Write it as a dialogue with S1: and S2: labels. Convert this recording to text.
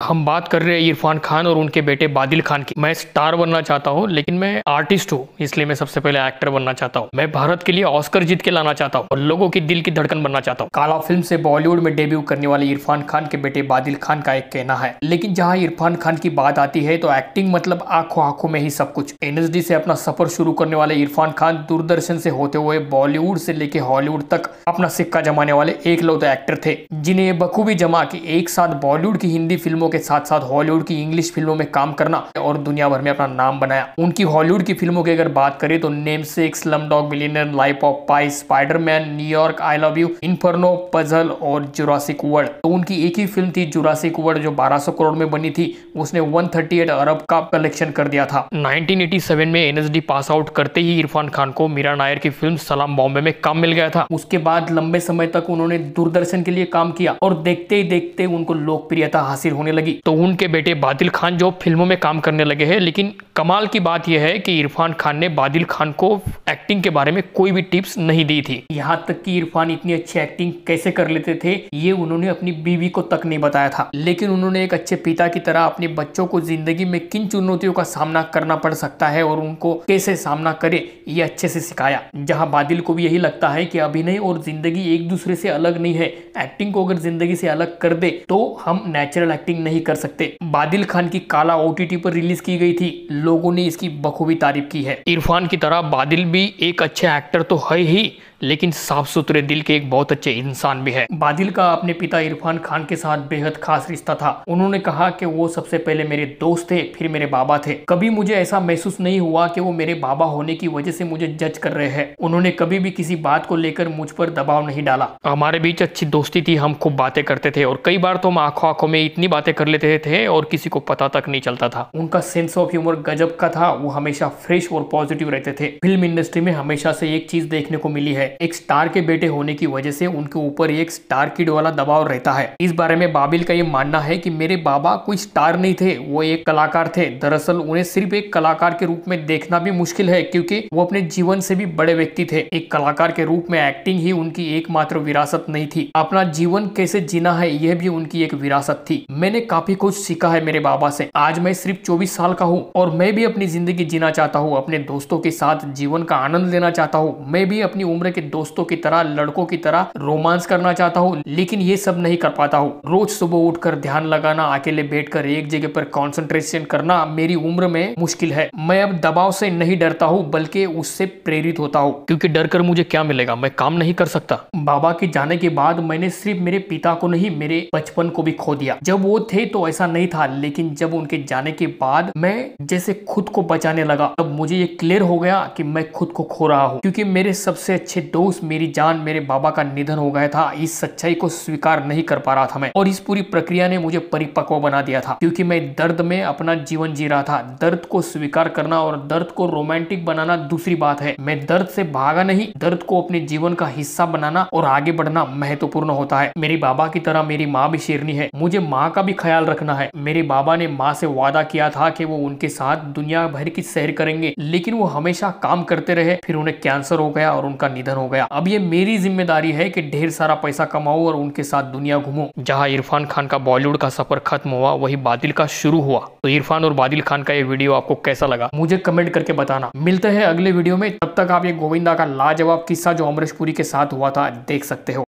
S1: हम बात कर रहे हैं इरफान खान और उनके बेटे बादिल खान की। मैं स्टार बनना चाहता हूँ, लेकिन मैं आर्टिस्ट हूँ, इसलिए मैं सबसे पहले एक्टर बनना चाहता हूँ। मैं भारत के लिए ऑस्कर जीत के लाना चाहता हूँ और लोगों की दिल की धड़कन बनना चाहता हूँ। काला फिल्म से बॉलीवुड में डेब्यू करने वाले इरफान खान के बेटे बादिल खान का एक कहना है। लेकिन जहाँ इरफान खान की बात आती है तो एक्टिंग मतलब आंखों आंखों में ही सब कुछ। एनएसडी से अपना सफर शुरू करने वाले इरफान खान दूरदर्शन से होते हुए बॉलीवुड से लेकर हॉलीवुड तक अपना सिक्का जमाने वाले एकलौते एक्टर थे, जिन्हें ये बखूबी जमा कि एक साथ बॉलीवुड की हिंदी फिल्मों के साथ साथ हॉलीवुड की इंग्लिश फिल्मों में काम करना और दुनिया भर में अपना नाम बनाया। उनकी हॉलीवुड की फिल्मों की अगर बात करें तो namesake, Slumdog millionaire, life of pi, Spiderman, New York, I love you, inferno, puzzle और जुरासिक वर्ल्ड। तो उनकी एक ही फिल्म थी जुरासिक वर्ल्ड जो 1200 करोड़ में बनी थी, उसने 138 अरब का कलेक्शन कर दिया था। 1987 में एनएसडी पास आउट करते ही इरफान खान को मीरा नायर की फिल्म सलाम बॉम्बे में काम मिल गया था। उसके बाद लंबे समय तक उन्होंने दूरदर्शन के लिए काम किया और देखते ही देखते उनको लोकप्रियता हासिल होने लगी। तो उनके बेटे बादिल खान जो फिल्मों में काम करने लगे हैं। लेकिन कमाल की बात यह है कि इरफान खान ने बादिल खान को एक्टिंग के बारे में कोई भी टिप्स नहीं दी थी। यहाँ तक कि इरफान इतनी अच्छी एक्टिंग कैसे कर लेते थे ये उन्होंने अपनी बीवी को तक नहीं बताया था। लेकिन उन्होंने एक अच्छे पिता की तरह अपने बच्चों को जिंदगी में किन चुनौतियों का सामना करना पड़ सकता है और उनको कैसे सामना करे ये अच्छे से सिखाया। जहाँ बादिल को भी यही लगता है कि अभिनय और जिंदगी एक दूसरे से अलग नहीं है, एक्टिंग को अगर जिंदगी से अलग कर दे तो हम नेचुरल एक्टिंग नहीं कर सकते। बादिल खान की काला ओटीटी पर रिलीज की गई थी, लोगों ने इसकी बखूबी तारीफ की है। इरफान की तरह बादिल भी एक अच्छे एक्टर तो है ही, लेकिन साफ सुथरे दिल के एक बहुत अच्छे इंसान भी है। बादिल का अपने पिता इरफान खान के साथ बेहद खास रिश्ता था। उन्होंने कहा कि वो सबसे पहले मेरे दोस्त थे, फिर मेरे बाबा थे। कभी मुझे ऐसा महसूस नहीं हुआ कि वो मेरे बाबा होने की वजह से मुझे जज कर रहे हैं। उन्होंने कभी भी किसी बात को लेकर मुझ पर दबाव नहीं डाला। हमारे बीच अच्छी दोस्ती थी, हम खूब बातें करते थे और कई बार तो हम आंखों आंखों में इतनी बातें कर लेते थे और किसी को पता तक नहीं चलता था। उनका सेंस ऑफ ह्यूमर गजब का था, वो हमेशा फ्रेश और पॉजिटिव रहते थे। फिल्म इंडस्ट्री में हमेशा से एक चीज देखने को मिली है, एक स्टार के बेटे होने की वजह से उनके ऊपर एक स्टार किड वाला दबाव रहता है। इस बारे में बादिल का ये मानना है कि मेरे बाबा कोई स्टार नहीं थे, वो एक कलाकार थे। दरअसल उन्हें सिर्फ एक कलाकार के रूप में देखना भी मुश्किल है, क्योंकि वो अपने जीवन से भी बड़े व्यक्ति थे। एक कलाकार के रूप में एक्टिंग ही उनकी एकमात्र विरासत नहीं थी, अपना जीवन कैसे जीना है यह भी उनकी एक विरासत थी। मैंने काफी कुछ सीखा है मेरे बाबा से। आज मैं सिर्फ 24 साल का हूँ और मैं भी अपनी जिंदगी जीना चाहता हूँ, अपने दोस्तों के साथ जीवन का आनंद लेना चाहता हूँ। मैं भी अपनी उम्र के दोस्तों की तरह, लड़कों की तरह रोमांस करना चाहता हूँ, लेकिन ये सब नहीं कर पाता हूँ। रोज सुबह उठकर ध्यान लगाना, अकेले बैठकर एक जगह पर कंसंट्रेशन करना मेरी उम्र में मुश्किल है। मैं अब दबाव से नहीं डरता हूँ, बल्कि उससे प्रेरित होता हूँ, क्योंकि डर कर मुझे क्या मिलेगा, मैं काम नहीं कर सकता। बाबा के जाने के बाद मैंने सिर्फ मेरे पिता को नहीं, मेरे बचपन को भी खो दिया। जब वो थे तो ऐसा नहीं था, लेकिन जब उनके जाने के बाद मैं जैसे खुद को बचाने लगा, तब मुझे ये क्लियर हो गया कि मैं खुद को खो रहा हूँ, क्योंकि मेरे सबसे अच्छे दोस्त, मेरी जान, मेरे बाबा का निधन हो गया था। इस सच्चाई को स्वीकार नहीं कर पा रहा था मैं, और इस पूरी प्रक्रिया ने मुझे परिपक्व बना दिया था, क्योंकि मैं दर्द में अपना जीवन जी रहा था। दर्द को स्वीकार करना और दर्द को रोमांटिक बनाना दूसरी बात है। मैं दर्द से भागा नहीं, दर्द को अपने जीवन का हिस्सा बनाना और आगे बढ़ना महत्वपूर्ण होता है। मेरी बाबा की तरह मेरी माँ भी शेरनी है, मुझे माँ का भी ख्याल रखना है। मेरे बाबा ने माँ से वादा किया था कि वो उनके साथ दुनिया भर की सैर करेंगे, लेकिन वो हमेशा काम करते रहे। फिर उन्हें कैंसर हो गया और उनका निधन हो गया। अब ये मेरी जिम्मेदारी है कि ढेर सारा पैसा कमाऊं और उनके साथ दुनिया घूमूं। जहां इरफान खान का बॉलीवुड का सफर खत्म हुआ, वही बादिल का शुरू हुआ। तो इरफान और बादिल खान का ये वीडियो आपको कैसा लगा मुझे कमेंट करके बताना। मिलते हैं अगले वीडियो में, तब तक आप ये गोविंदा का लाजवाब किस्सा जो अमरीश पुरी के साथ हुआ था देख सकते हो।